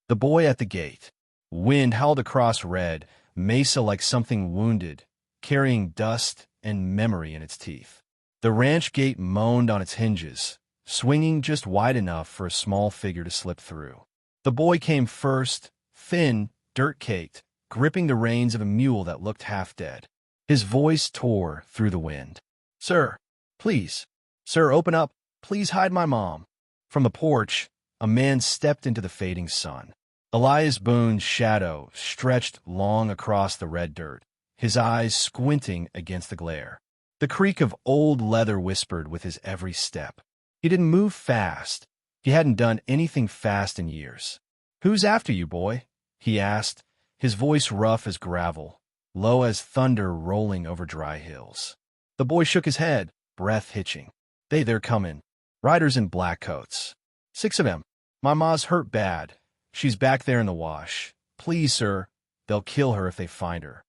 The boy at the gate. Wind howled across red, mesa like something wounded, carrying dust and memory in its teeth. The ranch gate moaned on its hinges, swinging just wide enough for a small figure to slip through. The boy came first, thin, dirt-caked, gripping the reins of a mule that looked half dead. His voice tore through the wind. "Sir, please. Sir, open up. Please hide my mom." From the porch, a man stepped into the fading sun. Elias Boone's shadow stretched long across the red dirt, his eyes squinting against the glare. The creak of old leather whispered with his every step. He didn't move fast. He hadn't done anything fast in years. "Who's after you, boy?" he asked, his voice rough as gravel, low as thunder rolling over dry hills. The boy shook his head, breath hitching. They're coming. Riders in black coats. 6 of them. My ma's hurt bad. She's back there in the wash. Please, sir. They'll kill her if they find her."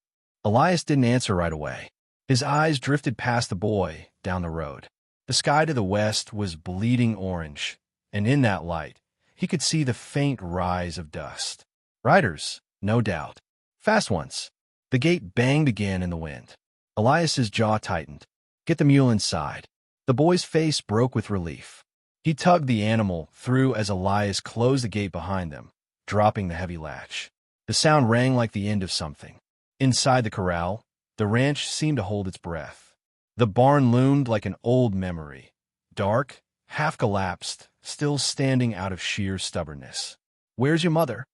Elias didn't answer right away. His eyes drifted past the boy, down the road. The sky to the west was bleeding orange, and in that light, he could see the faint rise of dust. Riders, no doubt. Fast ones. The gate banged again in the wind. Elias's jaw tightened. "Get the mule inside." The boy's face broke with relief. He tugged the animal through as Elias closed the gate behind them, dropping the heavy latch. The sound rang like the end of something. Inside the corral, the ranch seemed to hold its breath. The barn loomed like an old memory, dark, half collapsed, still standing out of sheer stubbornness. "Where's your mother?"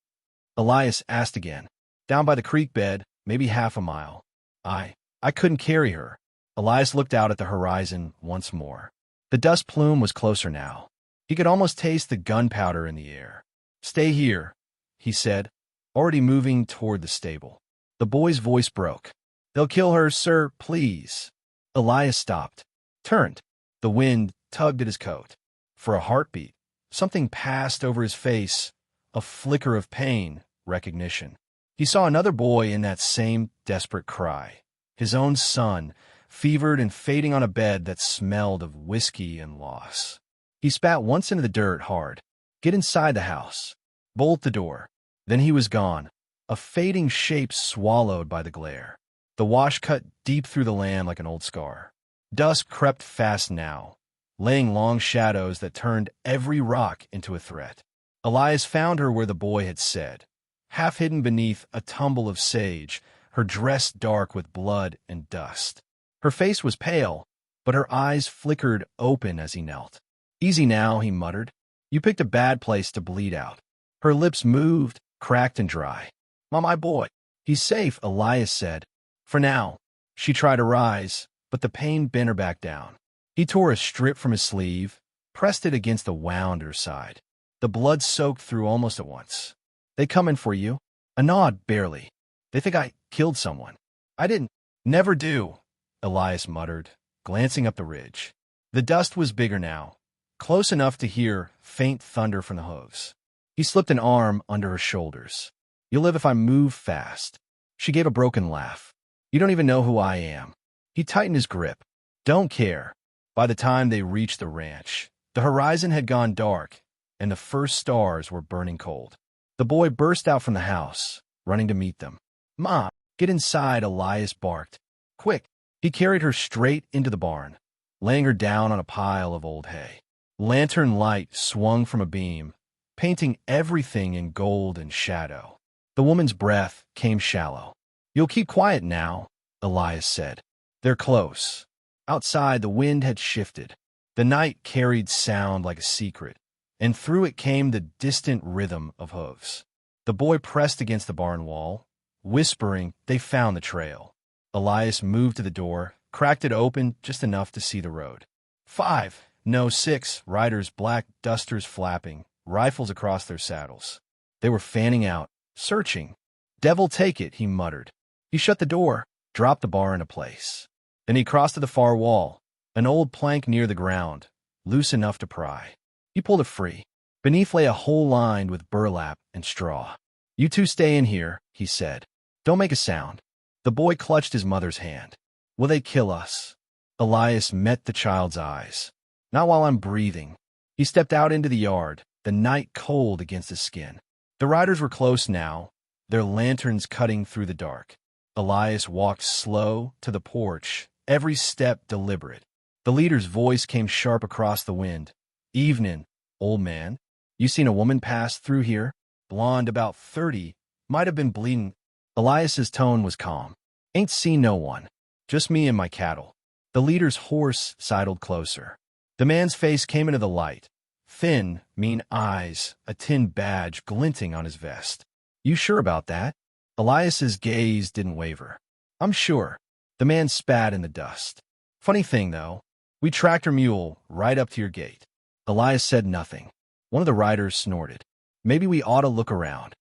Elias asked again. "Down by the creek bed, maybe half a mile. I couldn't carry her." Elias looked out at the horizon once more. The dust plume was closer now. He could almost taste the gunpowder in the air. "Stay here," he said, already moving toward the stable. The boy's voice broke. "They'll kill her, sir, please." Elias stopped, turned. The wind tugged at his coat. For a heartbeat, something passed over his face, a flicker of pain, recognition. He saw another boy in that same desperate cry, his own son, fevered and fading on a bed that smelled of whiskey and loss. He spat once into the dirt hard. "Get inside the house. Bolt the door." Then he was gone, a fading shape swallowed by the glare. The wash cut deep through the land like an old scar. Dusk crept fast now, laying long shadows that turned every rock into a threat. Elias found her where the boy had said, half hidden beneath a tumble of sage, her dress dark with blood and dust. Her face was pale, but her eyes flickered open as he knelt. "Easy now," he muttered. "You picked a bad place to bleed out." Her lips moved, cracked and dry. My boy." "He's safe," Elias said. "For now." She tried to rise, but the pain bent her back down. He tore a strip from his sleeve, pressed it against the wound at her side. The blood soaked through almost at once. "They coming for you?" A nod, barely. "They think I killed someone." "I didn't." "Never do," Elias muttered, glancing up the ridge. The dust was bigger now, close enough to hear faint thunder from the hooves. He slipped an arm under her shoulders. "You'll live if I move fast." She gave a broken laugh. "You don't even know who I am." He tightened his grip. "Don't care." By the time they reached the ranch, the horizon had gone dark, and the first stars were burning cold. The boy burst out from the house, running to meet them. "Ma, get inside," Elias barked. "Quick." He carried her straight into the barn, laying her down on a pile of old hay. Lantern light swung from a beam, painting everything in gold and shadow. The woman's breath came shallow. "You'll keep quiet now," Elias said. "They're close." Outside, the wind had shifted. The night carried sound like a secret, and through it came the distant rhythm of hooves. The boy pressed against the barn wall, whispering. They found the trail. Elias moved to the door, cracked it open just enough to see the road. 5, no 6, riders, black dusters flapping, rifles across their saddles. They were fanning out, searching. "Devil take it," he muttered. He shut the door, dropped the bar into place. Then he crossed to the far wall, an old plank near the ground, loose enough to pry. He pulled it free. Beneath lay a hole lined with burlap and straw. "You two stay in here," he said. "Don't make a sound." The boy clutched his mother's hand. "Will they kill us?" Elias met the child's eyes. "Not while I'm breathing." He stepped out into the yard, the night cold against his skin. The riders were close now, their lanterns cutting through the dark. Elias walked slow to the porch, every step deliberate. The leader's voice came sharp across the wind. "Evening, old man. You seen a woman pass through here? Blonde, about 30, might have been bleeding." Elias's tone was calm. "Ain't seen no one. Just me and my cattle." The leader's horse sidled closer. The man's face came into the light. Thin, mean eyes, a tin badge glinting on his vest. "You sure about that?" Elias's gaze didn't waver. "I'm sure." The man spat in the dust. "Funny thing, though. We tracked her mule right up to your gate." Elias said nothing. One of the riders snorted. "Maybe we ought to look around."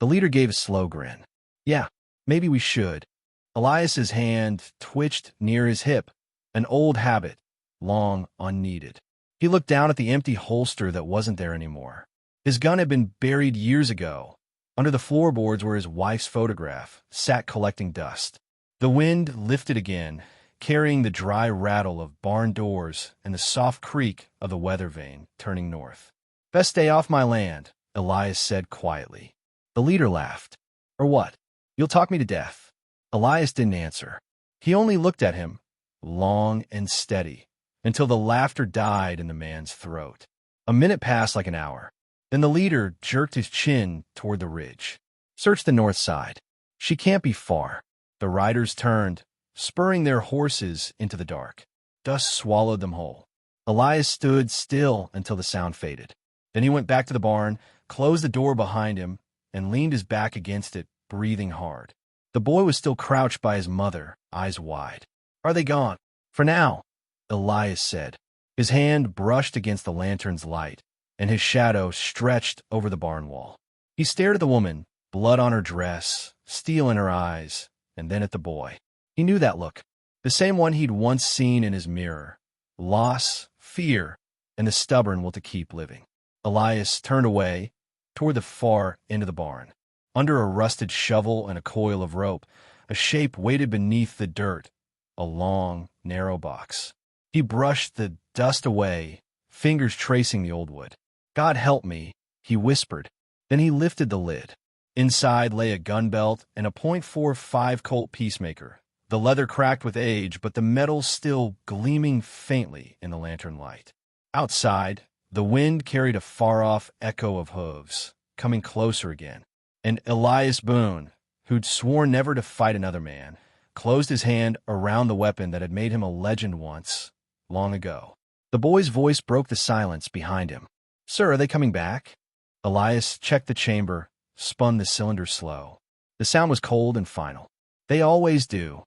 The leader gave a slow grin. "Yeah, maybe we should." Elias's hand twitched near his hip, an old habit, long unneeded. He looked down at the empty holster that wasn't there anymore. His gun had been buried years ago. Under the floorboards where his wife's photograph sat collecting dust. The wind lifted again, carrying the dry rattle of barn doors and the soft creak of the weather vane turning north. "Best stay off my land," Elias said quietly. The leader laughed. "Or what? You'll talk me to death." Elias didn't answer. He only looked at him, long and steady, until the laughter died in the man's throat. A minute passed like an hour. Then the leader jerked his chin toward the ridge. "Search the north side. She can't be far." The riders turned, spurring their horses into the dark. Dust swallowed them whole. Elias stood still until the sound faded. Then he went back to the barn, closed the door behind him, and leaned his back against it, breathing hard. The boy was still crouched by his mother, eyes wide. "Are they gone?" "For now," Elias said. His hand brushed against the lantern's light, and his shadow stretched over the barn wall. He stared at the woman, blood on her dress, steel in her eyes, and then at the boy. He knew that look, the same one he'd once seen in his mirror. Loss, fear, and the stubborn will to keep living. Elias turned away, toward the far end of the barn. Under a rusted shovel and a coil of rope, a shape waited beneath the dirt, a long, narrow box. He brushed the dust away, fingers tracing the old wood. "God help me," he whispered. Then he lifted the lid. Inside lay a gun belt and a .45 Colt Peacemaker, the leather cracked with age, but the metal still gleaming faintly in the lantern light. Outside, the wind carried a far-off echo of hooves, coming closer again. And Elias Boone, who'd sworn never to fight another man, closed his hand around the weapon that had made him a legend once, long ago. The boy's voice broke the silence behind him. "Sir, are they coming back?" Elias checked the chamber, spun the cylinder slow. The sound was cold and final. "They always do."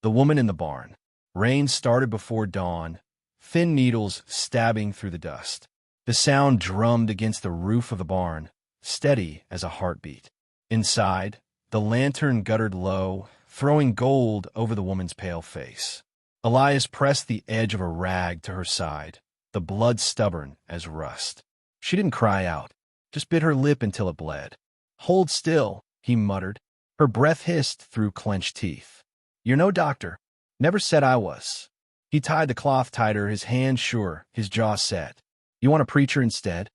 The woman in the barn. Rain started before dawn, thin needles stabbing through the dust. The sound drummed against the roof of the barn, steady as a heartbeat. Inside, the lantern guttered low, throwing gold over the woman's pale face. Elias pressed the edge of a rag to her side, the blood stubborn as rust. She didn't cry out, just bit her lip until it bled. "Hold still," he muttered. Her breath hissed through clenched teeth. "You're no doctor. Never said I was." He tied the cloth tighter, his hand sure, his jaw set. "You want a preacher instead?"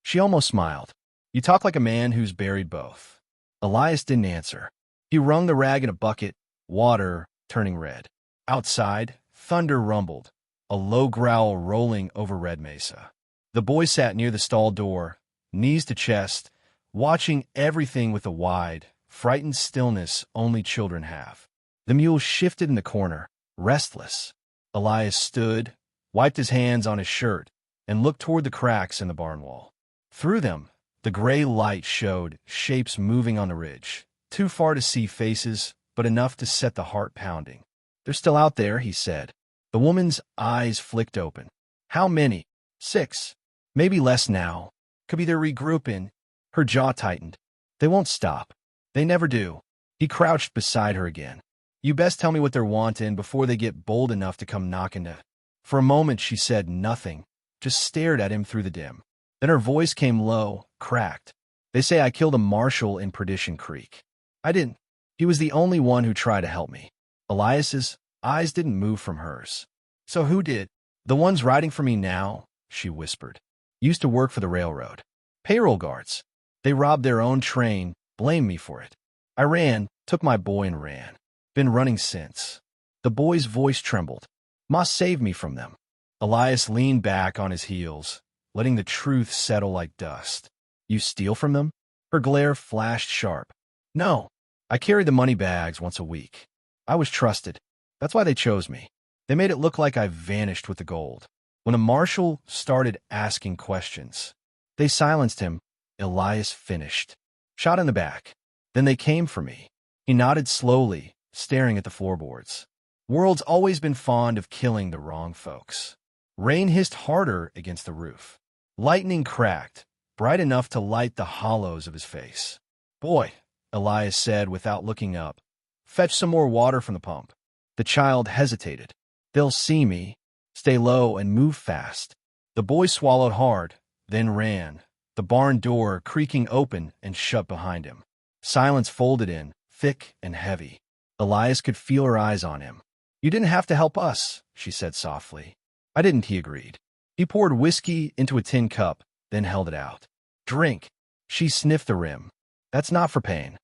She almost smiled. "You talk like a man who's buried both." Elias didn't answer. He wrung the rag in a bucket, water turning red. Outside, thunder rumbled, a low growl rolling over Red Mesa. The boy sat near the stall door, knees to chest, watching everything with the wide, frightened stillness only children have. The mule shifted in the corner, restless. Elias stood, wiped his hands on his shirt, and looked toward the cracks in the barn wall. Through them, the gray light showed shapes moving on the ridge, too far to see faces, but enough to set the heart pounding. "They're still out there," he said. The woman's eyes flicked open. "How many?" "6. Maybe less now. Could be they're regrouping." Her jaw tightened. "They won't stop. They never do." He crouched beside her again. "You best tell me what they're wanting before they get bold enough to come knocking to." For a moment she said nothing, just stared at him through the dim. Then her voice came low, cracked. "They say I killed a marshal in Perdition Creek. I didn't. He was the only one who tried to help me." Elias's eyes didn't move from hers. "So who did?" "The ones riding for me now," she whispered. "Used to work for the railroad. Payroll guards. They robbed their own train, blamed me for it. I ran, took my boy and ran. Been running since. The boy's voice trembled. Ma saved me from them. Elias leaned back on his heels, letting the truth settle like dust. You steal from them? Her glare flashed sharp. No. I carried the money bags once a week. I was trusted. That's why they chose me. They made it look like I vanished with the gold. When a marshal started asking questions, they silenced him. Elias finished. Shot in the back. Then they came for me. He nodded slowly, staring at the floorboards. World's always been fond of killing the wrong folks. Rain hissed harder against the roof. Lightning cracked, bright enough to light the hollows of his face. Boy, Elias said without looking up. Fetch some more water from the pump. The child hesitated. They'll see me. Stay low and move fast. The boy swallowed hard, then ran, the barn door creaking open and shut behind him. Silence folded in, thick and heavy. Elias could feel her eyes on him. You didn't have to help us, she said softly. I didn't, he agreed. He poured whiskey into a tin cup, then held it out. Drink. She sniffed the rim. That's not for pain.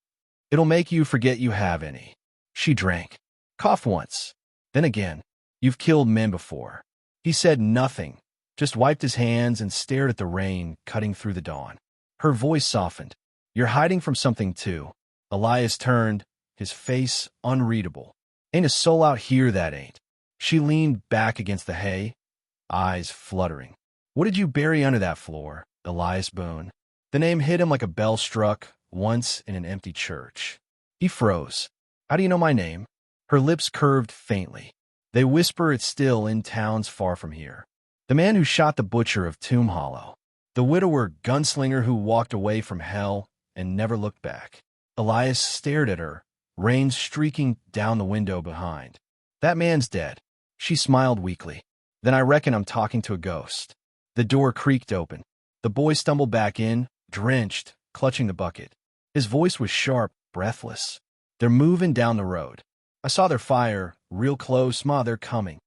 It'll make you forget you have any. She drank. Coughed once. Then again. You've killed men before. He said nothing, just wiped his hands and stared at the rain cutting through the dawn. Her voice softened. You're hiding from something too. Elias turned, his face unreadable. Ain't a soul out here that ain't. She leaned back against the hay, eyes fluttering. What did you bury under that floor, Elias Boone? The name hit him like a bell struck once in an empty church. He froze. How do you know my name? Her lips curved faintly. They whisper it still in towns far from here. The man who shot the butcher of Tomb Hollow. The widower gunslinger who walked away from hell and never looked back. Elias stared at her, rain streaking down the window behind. That man's dead. She smiled weakly. Then I reckon I'm talking to a ghost. The door creaked open. The boy stumbled back in, drenched, clutching the bucket. His voice was sharp, breathless. They're moving down the road. I saw their fire, real close. Ma, they're coming.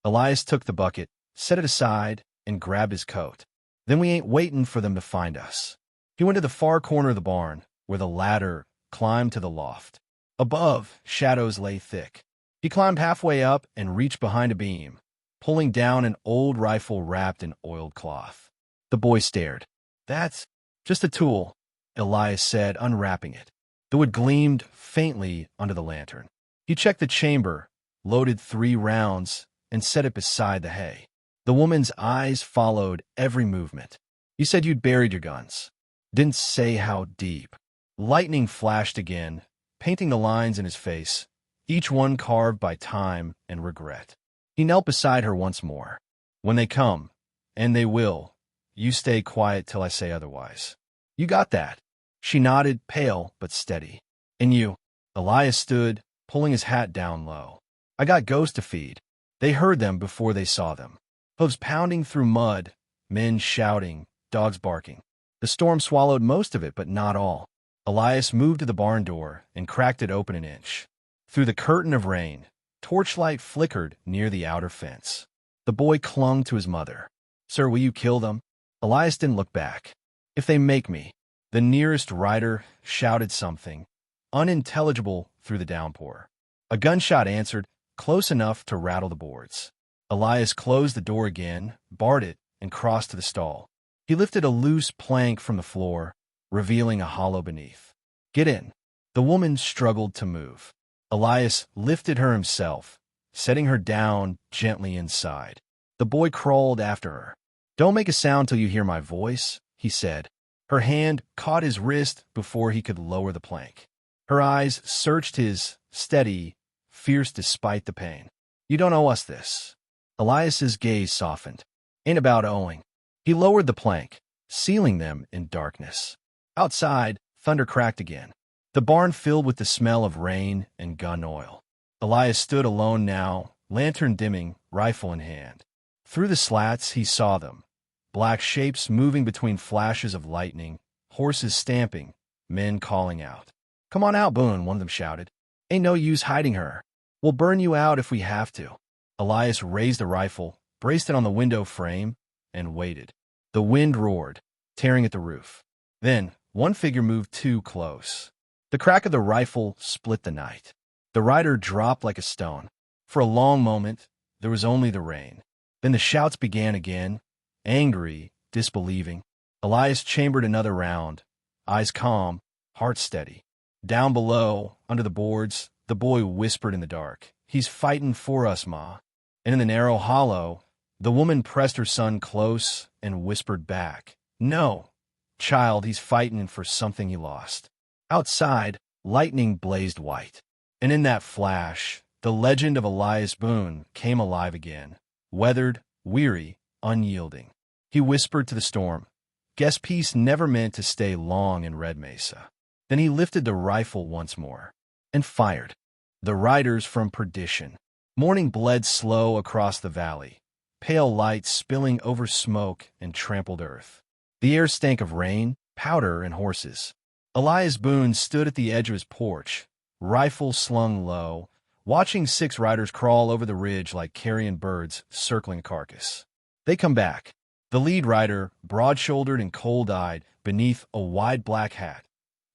Elias took the bucket, set it aside, and grabbed his coat. Then we ain't waiting for them to find us. He went to the far corner of the barn, where the ladder climbed to the loft. Above, shadows lay thick. He climbed halfway up and reached behind a beam, pulling down an old rifle wrapped in oiled cloth. The boy stared. That's just a tool, Elias said, unwrapping it. The wood gleamed faintly under the lantern. He checked the chamber, loaded 3 rounds, and set it beside the hay. The woman's eyes followed every movement. You said you'd buried your guns. Didn't say how deep. Lightning flashed again, painting the lines in his face, each one carved by time and regret. He knelt beside her once more. When they come, and they will, you stay quiet till I say otherwise. You got that? She nodded, pale but steady. And you? Elias stood, pulling his hat down low. I got ghosts to feed. They heard them before they saw them. Hooves pounding through mud, men shouting, dogs barking. The storm swallowed most of it, but not all. Elias moved to the barn door and cracked it open an inch. Through the curtain of rain, torchlight flickered near the outer fence. The boy clung to his mother. Sir, will you kill them? Elias didn't look back. If they make me. The nearest rider shouted something, unintelligible through the downpour. A gunshot answered, close enough to rattle the boards. Elias closed the door again, barred it, and crossed to the stall. He lifted a loose plank from the floor, revealing a hollow beneath. Get in. The woman struggled to move. Elias lifted her himself, setting her down gently inside. The boy crawled after her. Don't make a sound till you hear my voice, he said. Her hand caught his wrist before he could lower the plank. Her eyes searched his, steady, fierce despite the pain. You don't owe us this. Elias's gaze softened. Ain't about owing. He lowered the plank, sealing them in darkness. Outside, thunder cracked again. The barn filled with the smell of rain and gun oil. Elias stood alone now, lantern dimming, rifle in hand. Through the slats he saw them. Black shapes moving between flashes of lightning, horses stamping, men calling out. Come on out, Boone, one of them shouted. Ain't no use hiding her. We'll burn you out if we have to. Elias raised the rifle, braced it on the window frame, and waited. The wind roared, tearing at the roof. Then, One figure moved too close. The crack of the rifle split the night. The rider dropped like a stone. For a long moment, there was only the rain. Then the shouts began again, angry, disbelieving. Elias chambered another round, eyes calm, heart steady. Down below, under the boards, the boy whispered in the dark, "He's fighting for us, Ma." And in the narrow hollow, the woman pressed her son close and whispered back, "No, child, he's fighting for something he lost." Outside, lightning blazed white. And in that flash, the legend of Elias Boone came alive again, weathered, weary, unyielding. He whispered to the storm, "Guess peace never meant to stay long in Red Mesa." Then he lifted the rifle once more and fired. The riders from perdition. Morning bled slow across the valley, pale light spilling over smoke and trampled earth. The air stank of rain, powder, and horses. Elias Boone stood at the edge of his porch, rifle slung low, watching 6 riders crawl over the ridge like carrion birds circling a carcass. They come back. The lead rider, broad-shouldered and cold-eyed beneath a wide black hat,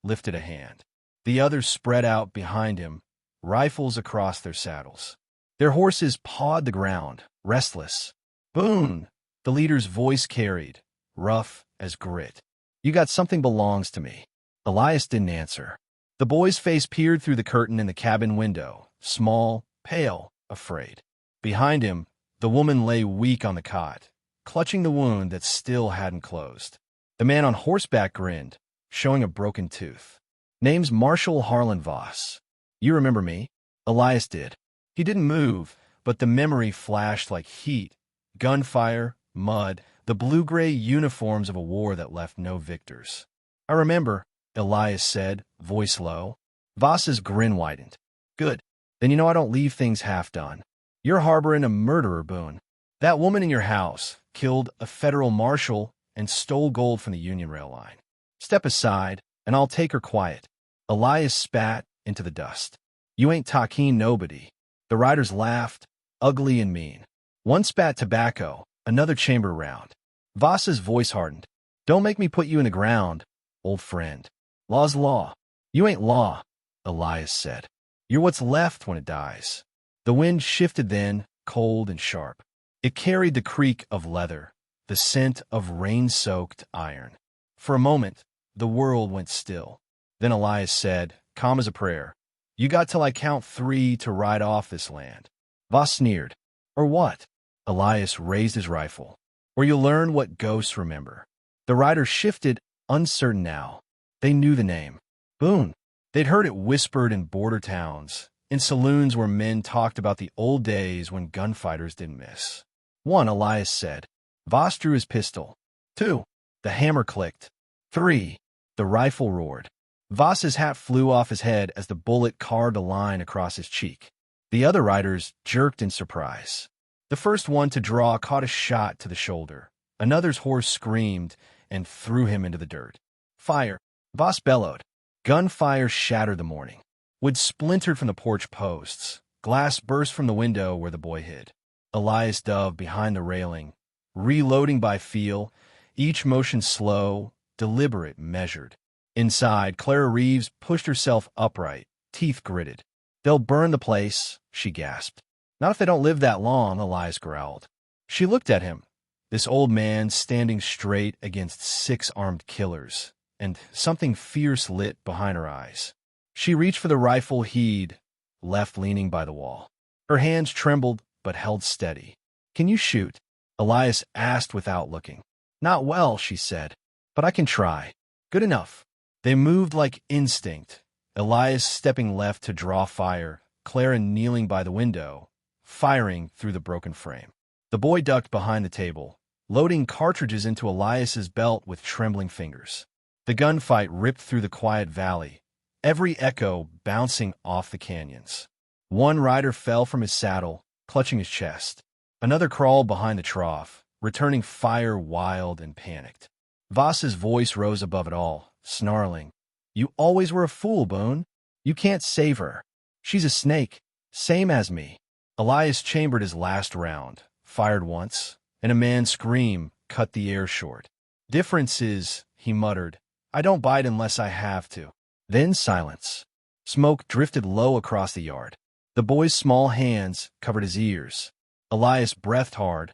lifted a hand. The others spread out behind him, rifles across their saddles. Their horses pawed the ground, restless. "Boone," the leader's voice carried, rough as grit. "You got something belongs to me." Elias didn't answer. The boy's face peered through the curtain in the cabin window, small, pale, afraid. Behind him, the woman lay weak on the cot, clutching the wound that still hadn't closed. The man on horseback grinned, showing a broken tooth. "Name's Marshal Harlan Voss. You remember me?" Elias did. He didn't move, but the memory flashed like heat, gunfire, mud, the blue-gray uniforms of a war that left no victors. "I remember," Elias said, voice low. Voss's grin widened. "Good. Then you know I don't leave things half done. You're harboring a murderer, Boone. That woman in your house killed a federal marshal and stole gold from the Union Rail line. Step aside, and I'll take her quiet." Elias spat into the dust. "You ain't talking nobody." The riders laughed, ugly and mean. One spat tobacco, another chamber round. Voss's voice hardened. "Don't make me put you in the ground, old friend. Law's law." "You ain't law," Elias said. "You're what's left when it dies." The wind shifted then, cold and sharp. It carried the creak of leather, the scent of rain-soaked iron. For a moment, the world went still. Then Elias said, calm as a prayer, "You got till I count 3 to ride off this land." Voss sneered. "Or what?" Elias raised his rifle. "Or you'll learn what ghosts remember." The riders shifted, uncertain now. They knew the name. Boone. They'd heard it whispered in border towns, in saloons where men talked about the old days when gunfighters didn't miss. 1, Elias said. Voss drew his pistol. 2, the hammer clicked. 3, the rifle roared. Voss's hat flew off his head as the bullet carved a line across his cheek. The other riders jerked in surprise. The first one to draw caught a shot to the shoulder. Another's horse screamed and threw him into the dirt. "Fire!" Voss bellowed. Gunfire shattered the morning. Wood splintered from the porch posts. Glass burst from the window where the boy hid. Elias dove behind the railing, reloading by feel, each motion slow, deliberate, measured. Inside, Clara Reeves pushed herself upright, teeth gritted. "They'll burn the place," she gasped. "Not if they don't live that long," Elias growled. She looked at him, this old man standing straight against 6 armed killers, and something fierce lit behind her eyes. She reached for the rifle he'd left leaning by the wall. Her hands trembled but held steady. "Can you shoot?" Elias asked without looking. "Not well," she said, "but I can try." "Good enough." They moved like instinct, Elias stepping left to draw fire, Clara kneeling by the window, firing through the broken frame. The boy ducked behind the table, loading cartridges into Elias's belt with trembling fingers. The gunfight ripped through the quiet valley, every echo bouncing off the canyons. One rider fell from his saddle, clutching his chest. Another crawled behind the trough, returning fire wild and panicked. Voss's voice rose above it all, snarling. "You always were a fool, Boone. You can't save her. She's a snake, same as me." Elias chambered his last round, fired once, and a man's scream cut the air short. "Difference is," he muttered, I don't bite unless I have to. Then silence. Smoke drifted low across the yard. The boy's small hands covered his ears. Elias breathed hard,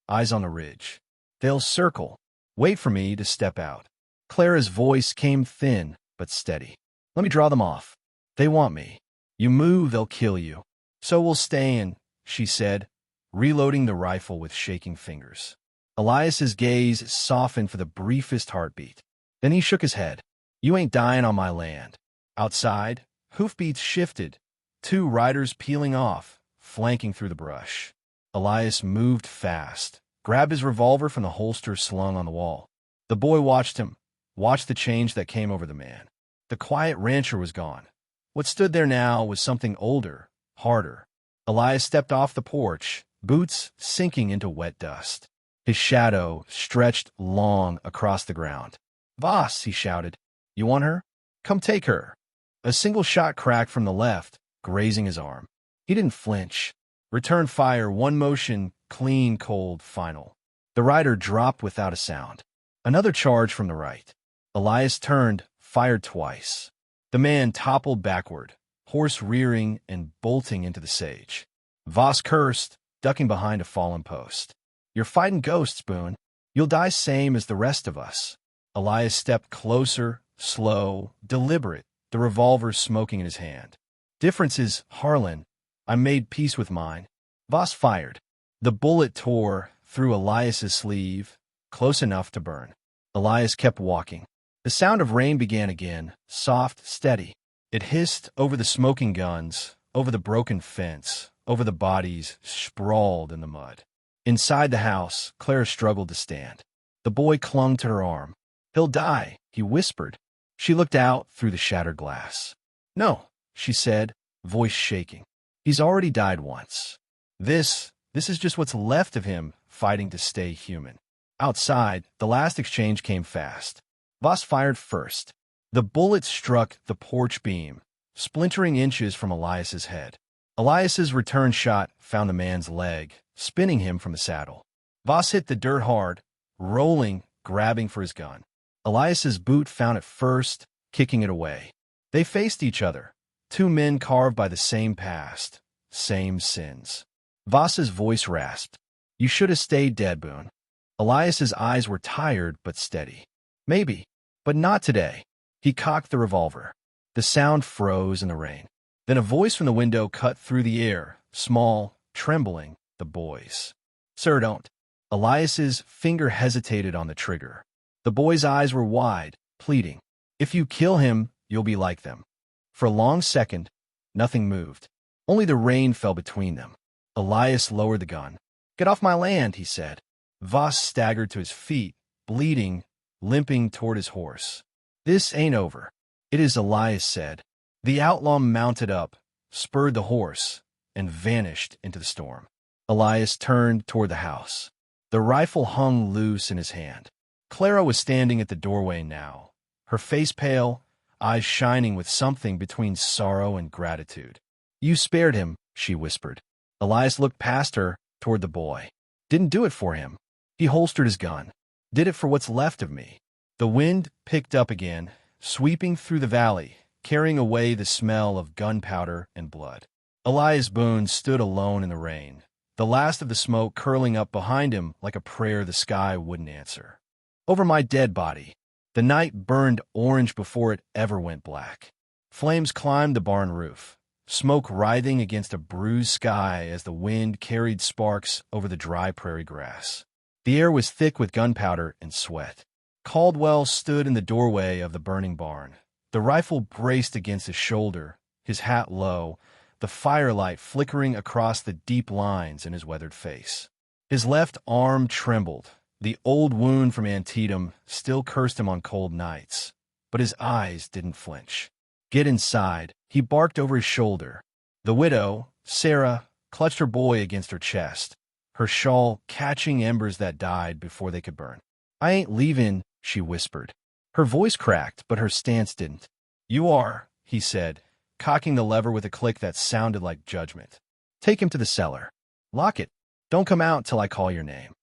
eyes on the ridge. They'll circle. Wait for me to step out. Clara's voice came thin but steady. Let me draw them off. They want me. You move, they'll kill you. So we'll stay in, she said, reloading the rifle with shaking fingers. Elias's gaze softened for the briefest heartbeat. Then he shook his head. You ain't dying on my land. Outside, hoofbeats shifted, 2 riders peeling off, flanking through the brush. Elias moved fast, grabbed his revolver from the holster slung on the wall. The boy watched him, watched the change that came over the man. The quiet rancher was gone. What stood there now was something older, harder. Elias stepped off the porch, boots sinking into wet dust. His shadow stretched long across the ground. "Voss," he shouted. "You want her? Come take her." A single shot cracked from the left, grazing his arm. He didn't flinch. Return fire, one motion, clean, cold, final. The rider dropped without a sound. Another charge from the right. Elias turned, fired twice. The man toppled backward, horse rearing and bolting into the sage. Voss cursed, ducking behind a fallen post. "You're fighting ghosts, Boone. You'll die same as the rest of us." Elias stepped closer, slow, deliberate, the revolver smoking in his hand. "Difference is, Harlan, I made peace with mine." Voss fired. The bullet tore through Elias's sleeve, close enough to burn. Elias kept walking. The sound of rain began again, soft, steady. It hissed over the smoking guns, over the broken fence, over the bodies sprawled in the mud. Inside the house, Clara struggled to stand. The boy clung to her arm. "He'll die," he whispered. She looked out through the shattered glass. "No," she said, voice shaking. "He's already died once. This is just what's left of him fighting to stay human." Outside, the last exchange came fast. Voss fired first. The bullet struck the porch beam, splintering inches from Elias's head. Elias's return shot found the man's leg, spinning him from the saddle. Voss hit the dirt hard, rolling, grabbing for his gun. Elias's boot found it first, kicking it away. They faced each other, 2 men carved by the same past, same sins. Voss's voice rasped. "You should have stayed dead, Boone." Elias's eyes were tired but steady. "Maybe, but not today." He cocked the revolver. The sound froze in the rain. Then a voice from the window cut through the air, small, trembling, the boy's. "Sir, don't." Elias's finger hesitated on the trigger. The boy's eyes were wide, pleading. "If you kill him, you'll be like them." For a long second, nothing moved. Only the rain fell between them. Elias lowered the gun. "Get off my land," he said. Voss staggered to his feet, bleeding, limping toward his horse. "This ain't over." "It is," Elias said. The outlaw mounted up, spurred the horse, and vanished into the storm. Elias turned toward the house. The rifle hung loose in his hand. Clara was standing at the doorway now, her face pale, eyes shining with something between sorrow and gratitude. "You spared him," she whispered. Elias looked past her, toward the boy. "Didn't do it for him." He holstered his gun. "Did it for what's left of me." The wind picked up again, sweeping through the valley, carrying away the smell of gunpowder and blood. Elias Boone stood alone in the rain, the last of the smoke curling up behind him like a prayer the sky wouldn't answer. Over my dead body. The night burned orange before it ever went black. Flames climbed the barn roof, smoke writhing against a bruised sky as the wind carried sparks over the dry prairie grass. The air was thick with gunpowder and sweat. Caldwell stood in the doorway of the burning barn, the rifle braced against his shoulder, his hat low, the firelight flickering across the deep lines in his weathered face. His left arm trembled. The old wound from Antietam still cursed him on cold nights, but his eyes didn't flinch. "Get inside," he barked over his shoulder. The widow, Sarah, clutched her boy against her chest, her shawl catching embers that died before they could burn. "I ain't leaving," she whispered. Her voice cracked, but her stance didn't. "You are," he said, cocking the lever with a click that sounded like judgment. "Take him to the cellar. Lock it. Don't come out till I call your name."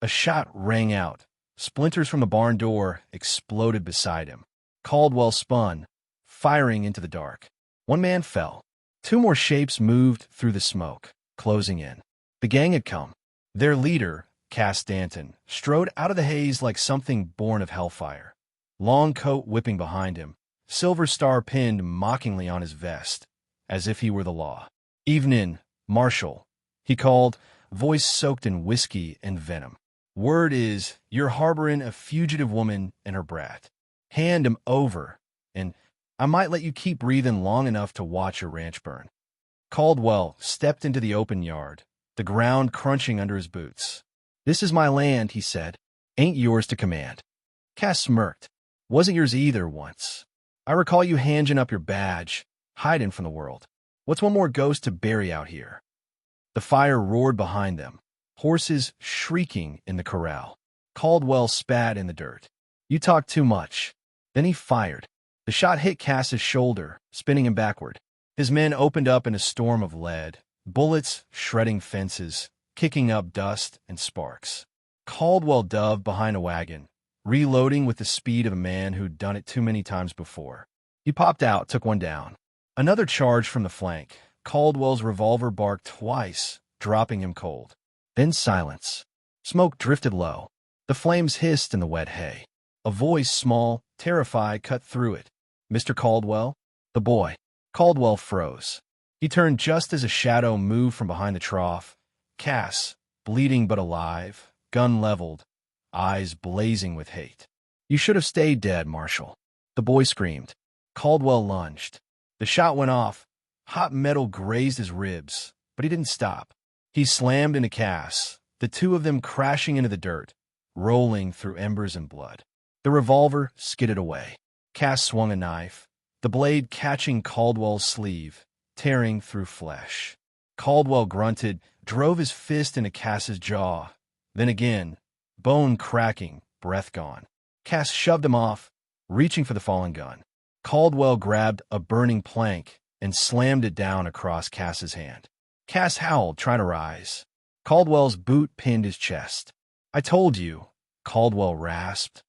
A shot rang out. Splinters from the barn door exploded beside him. Caldwell spun, firing into the dark. One man fell. Two more shapes moved through the smoke, closing in. The gang had come. Their leader, Cass Danton, strode out of the haze like something born of hellfire. Long coat whipping behind him, silver star pinned mockingly on his vest, as if he were the law. "Evenin', Marshal," he called, voice soaked in whiskey and venom. "Word is, you're harboring a fugitive woman and her brat. Hand 'em over, and I might let you keep breathing long enough to watch your ranch burn." Caldwell stepped into the open yard, the ground crunching under his boots. "This is my land," he said. "Ain't yours to command." Cass smirked. "Wasn't yours either once. I recall you hanging up your badge, hiding from the world. What's one more ghost to bury out here?" The fire roared behind them, horses shrieking in the corral. Caldwell spat in the dirt. "You talk too much." Then he fired. The shot hit Cass's shoulder, spinning him backward. His men opened up in a storm of lead, bullets shredding fences, kicking up dust and sparks. Caldwell dove behind a wagon, reloading with the speed of a man who'd done it too many times before. He popped out, took one down. Another charge from the flank. Caldwell's revolver barked twice, dropping him cold. Then silence. Smoke drifted low. The flames hissed in the wet hay. A voice, small, terrified, cut through it. "Mr. Caldwell?" "The boy." Caldwell froze. He turned just as a shadow moved from behind the trough. Cass, bleeding but alive, gun leveled, eyes blazing with hate. "You should have stayed dead, Marshal." The boy screamed. Caldwell lunged. The shot went off. Hot metal grazed his ribs, but he didn't stop. He slammed into Cass, the two of them crashing into the dirt, rolling through embers and blood. The revolver skidded away. Cass swung a knife, the blade catching Caldwell's sleeve, tearing through flesh. Caldwell grunted, drove his fist into Cass's jaw. Then again, bone cracking, breath gone. Cass shoved him off, reaching for the fallen gun. Caldwell grabbed a burning plank and slammed it down across Cass's hand. Cass howled, trying to rise. Caldwell's boot pinned his chest. "I told you," Caldwell rasped,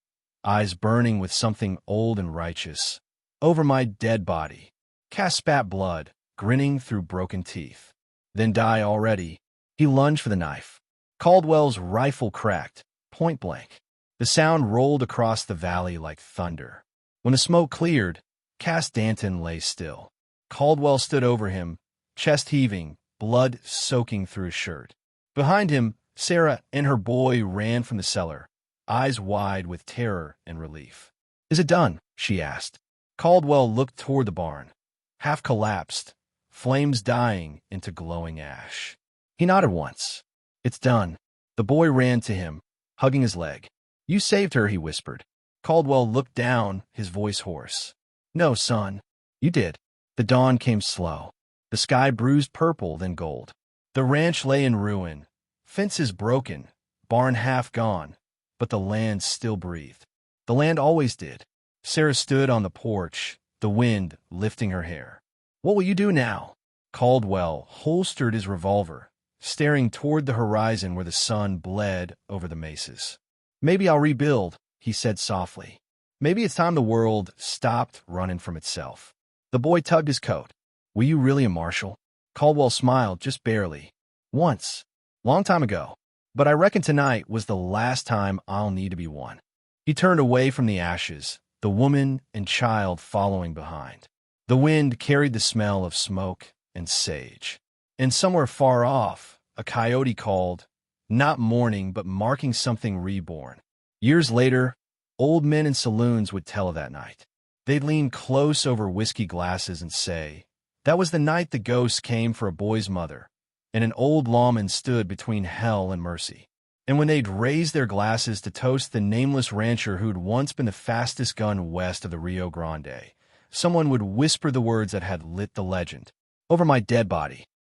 eyes burning with something old and righteous. "Over my dead body." Cass spat blood, grinning through broken teeth. "Then die already." He lunged for the knife. Caldwell's rifle cracked, point blank. The sound rolled across the valley like thunder. When the smoke cleared, Cass Danton lay still. Caldwell stood over him, chest heaving, blood soaking through his shirt. Behind him, Sarah and her boy ran from the cellar, eyes wide with terror and relief. "Is it done?" she asked. Caldwell looked toward the barn, half collapsed, flames dying into glowing ash. He nodded once. "It's done." The boy ran to him, hugging his leg. "You saved her," he whispered. Caldwell looked down, his voice hoarse. "No, son. You did." The dawn came slow. The sky bruised purple, then gold. The ranch lay in ruin, fences broken, barn half gone, but the land still breathed. The land always did. Sarah stood on the porch, the wind lifting her hair. "What will you do now?" Caldwell holstered his revolver, staring toward the horizon where the sun bled over the mesas. "Maybe I'll rebuild," he said softly. "Maybe it's time the world stopped running from itself." The boy tugged his coat. "Were you really a marshal?" Caldwell smiled, just barely. "Once. Long time ago. But I reckon tonight was the last time I'll need to be one." He turned away from the ashes, the woman and child following behind. The wind carried the smell of smoke and sage. And somewhere far off, a coyote called, not mourning but marking something reborn. Years later, old men in saloons would tell of that night. They'd lean close over whiskey glasses and say, "That was the night the ghost came for a boy's mother, and an old lawman stood between hell and mercy." And when they'd raise their glasses to toast the nameless rancher who'd once been the fastest gun west of the Rio Grande, someone would whisper the words that had lit the legend. "Over my dead body."